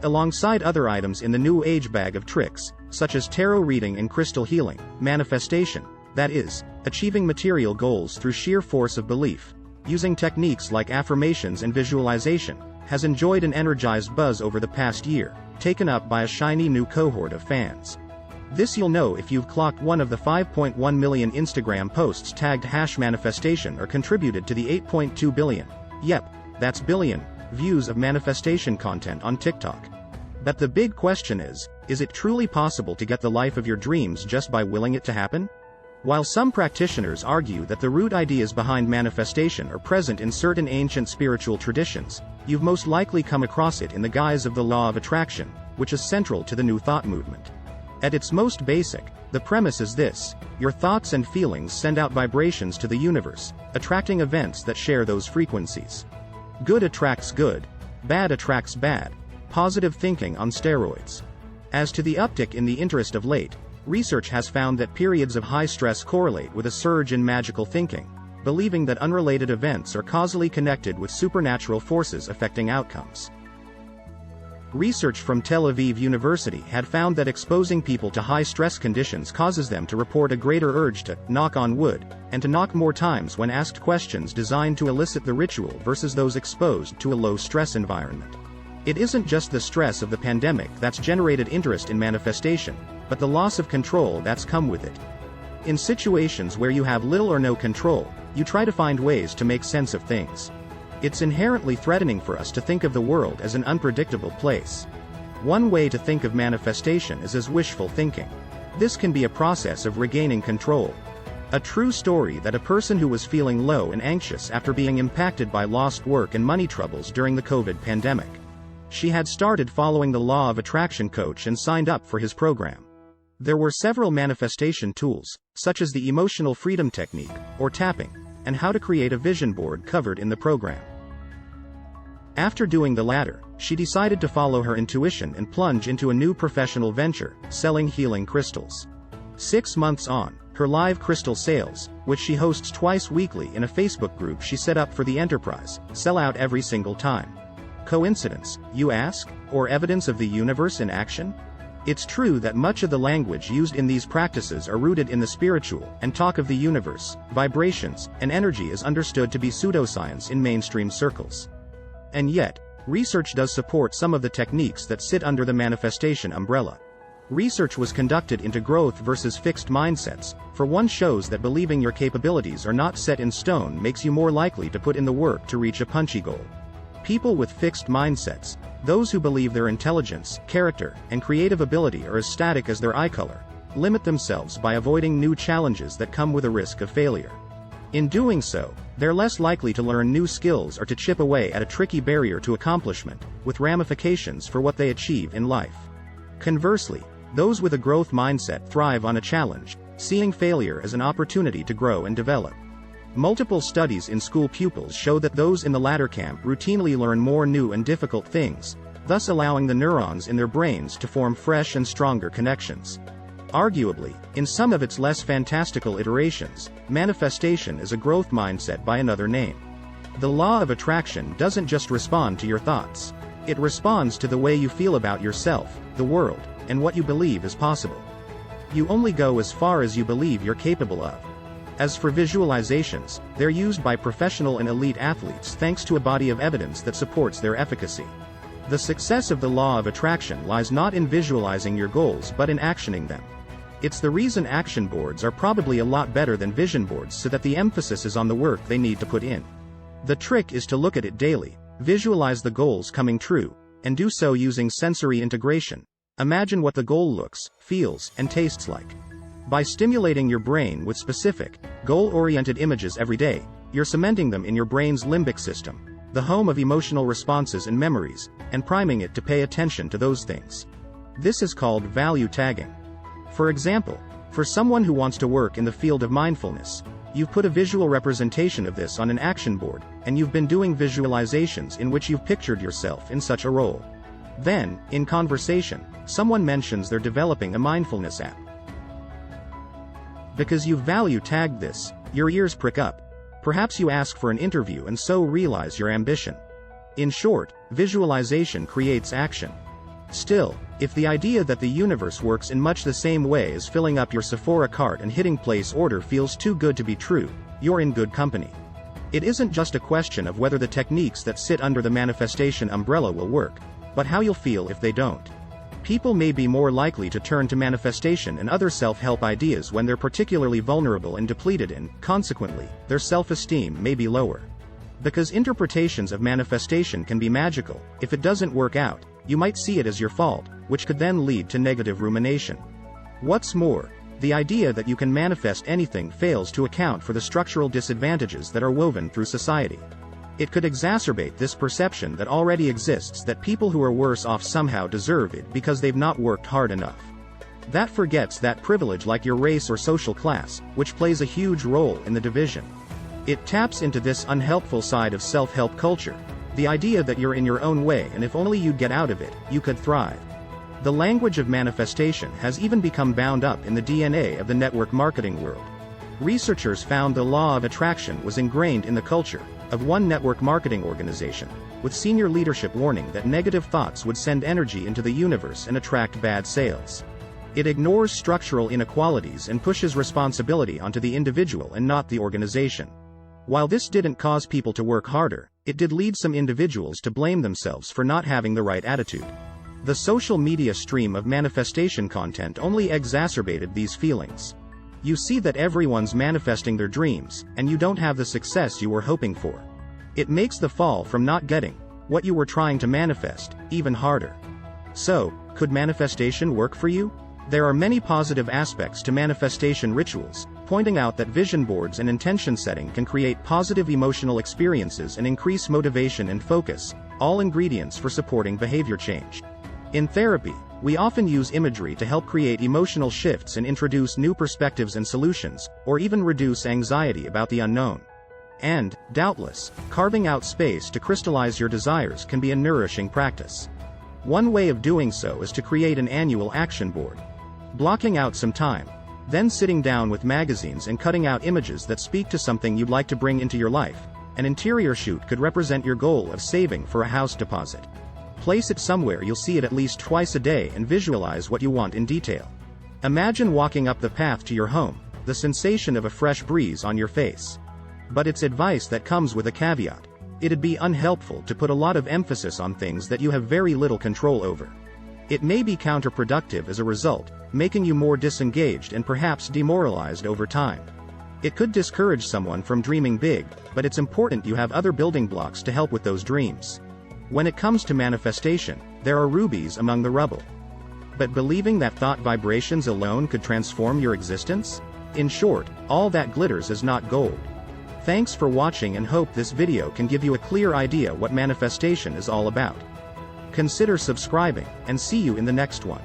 alongside other items in the New Age bag of tricks, such as tarot reading and crystal healing, manifestation, that is, achieving material goals through sheer force of belief, using techniques like affirmations and visualization, has enjoyed an energized buzz over the past year, taken up by a shiny new cohort of fans. This you'll know if you've clocked one of the 5.1 million Instagram posts tagged #manifestation or contributed to the 8.2 billion, yep, that's billion, views of manifestation content on TikTok. But the big question is it truly possible to get the life of your dreams just by willing it to happen? While some practitioners argue that the root ideas behind manifestation are present in certain ancient spiritual traditions, you've most likely come across it in the guise of the law of attraction, which is central to the New Thought movement. At its most basic, the premise is this: your thoughts and feelings send out vibrations to the universe, attracting events that share those frequencies. Good attracts good, bad attracts bad, positive thinking on steroids. As to the uptick in the interest of late, research has found that periods of high stress correlate with a surge in magical thinking, believing that unrelated events are causally connected with supernatural forces affecting outcomes. Research from Tel Aviv University had found that exposing people to high stress conditions causes them to report a greater urge to knock on wood, and to knock more times when asked questions designed to elicit the ritual versus those exposed to a low stress environment. It isn't just the stress of the pandemic that's generated interest in manifestation, but the loss of control that's come with it. In situations where you have little or no control, you try to find ways to make sense of things. It's inherently threatening for us to think of the world as an unpredictable place. One way to think of manifestation is as wishful thinking. This can be a process of regaining control. A true story that a person who was feeling low and anxious after being impacted by lost work and money troubles during the COVID pandemic. She had started following the law of attraction coach and signed up for his program. There were several manifestation tools, such as the emotional freedom technique, or tapping, and how to create a vision board covered in the program. After doing the latter, she decided to follow her intuition and plunge into a new professional venture, selling healing crystals. 6 months on, her live crystal sales, which she hosts twice weekly in a Facebook group she set up for the enterprise, sell out every single time. Coincidence, you ask? Or evidence of the universe in action? It's true that much of the language used in these practices are rooted in the spiritual, and talk of the universe, vibrations, and energy is understood to be pseudoscience in mainstream circles. And yet, research does support some of the techniques that sit under the manifestation umbrella. Research was conducted into growth versus fixed mindsets. For one, shows that believing your capabilities are not set in stone makes you more likely to put in the work to reach a punchy goal. People with fixed mindsets, those who believe their intelligence, character, and creative ability are as static as their eye color, limit themselves by avoiding new challenges that come with a risk of failure. In doing so, they're less likely to learn new skills or to chip away at a tricky barrier to accomplishment, with ramifications for what they achieve in life. Conversely, those with a growth mindset thrive on a challenge, seeing failure as an opportunity to grow and develop. Multiple studies in school pupils show that those in the latter camp routinely learn more new and difficult things, thus allowing the neurons in their brains to form fresh and stronger connections. Arguably, in some of its less fantastical iterations, manifestation is a growth mindset by another name. The law of attraction doesn't just respond to your thoughts. It responds to the way you feel about yourself, the world, and what you believe is possible. You only go as far as you believe you're capable of. As for visualizations, they're used by professional and elite athletes thanks to a body of evidence that supports their efficacy. The success of the law of attraction lies not in visualizing your goals but in actioning them. It's the reason action boards are probably a lot better than vision boards, so that the emphasis is on the work they need to put in. The trick is to look at it daily, visualize the goals coming true, and do so using sensory integration. Imagine what the goal looks, feels, and tastes like. By stimulating your brain with specific, goal-oriented images every day, you're cementing them in your brain's limbic system, the home of emotional responses and memories, and priming it to pay attention to those things. This is called value tagging. For example, for someone who wants to work in the field of mindfulness, you've put a visual representation of this on an action board, and you've been doing visualizations in which you've pictured yourself in such a role. Then, in conversation, someone mentions they're developing a mindfulness app. Because you've value tagged this, your ears prick up. Perhaps you ask for an interview and so realize your ambition. In short, visualization creates action. Still, if the idea that the universe works in much the same way as filling up your Sephora cart and hitting place order feels too good to be true, you're in good company. It isn't just a question of whether the techniques that sit under the manifestation umbrella will work, but how you'll feel if they don't. People may be more likely to turn to manifestation and other self-help ideas when they're particularly vulnerable and depleted, and, consequently, their self-esteem may be lower. Because interpretations of manifestation can be magical, if it doesn't work out, you might see it as your fault, which could then lead to negative rumination. What's more, the idea that you can manifest anything fails to account for the structural disadvantages that are woven through society. It could exacerbate this perception that already exists that people who are worse off somehow deserve it because they've not worked hard enough. That forgets that privilege, like your race or social class, which plays a huge role in the division. It taps into this unhelpful side of self-help culture, the idea that you're in your own way and if only you'd get out of it, you could thrive. The language of manifestation has even become bound up in the DNA of the network marketing world. Researchers found the law of attraction was ingrained in the culture of one network marketing organization, with senior leadership warning that negative thoughts would send energy into the universe and attract bad sales. It ignores structural inequalities and pushes responsibility onto the individual and not the organization. While this didn't cause people to work harder, it did lead some individuals to blame themselves for not having the right attitude. The social media stream of manifestation content only exacerbated these feelings. You see that everyone's manifesting their dreams, and you don't have the success you were hoping for. It makes the fall from not getting what you were trying to manifest even harder. So, could manifestation work for you? There are many positive aspects to manifestation rituals, pointing out that vision boards and intention setting can create positive emotional experiences and increase motivation and focus, all ingredients for supporting behavior change. In therapy, we often use imagery to help create emotional shifts and introduce new perspectives and solutions, or even reduce anxiety about the unknown. And, doubtless, carving out space to crystallize your desires can be a nourishing practice. One way of doing so is to create an annual action board. Blocking out some time, then sitting down with magazines and cutting out images that speak to something you'd like to bring into your life. An interior shoot could represent your goal of saving for a house deposit. Place it somewhere you'll see it at least twice a day and visualize what you want in detail. Imagine walking up the path to your home, the sensation of a fresh breeze on your face. But it's advice that comes with a caveat. It'd be unhelpful to put a lot of emphasis on things that you have very little control over. It may be counterproductive as a result, making you more disengaged and perhaps demoralized over time. It could discourage someone from dreaming big, but it's important you have other building blocks to help with those dreams. When it comes to manifestation, there are rubies among the rubble. But believing that thought vibrations alone could transform your existence? In short, all that glitters is not gold. Thanks for watching and hope this video can give you a clear idea what manifestation is all about. Consider subscribing, and see you in the next one.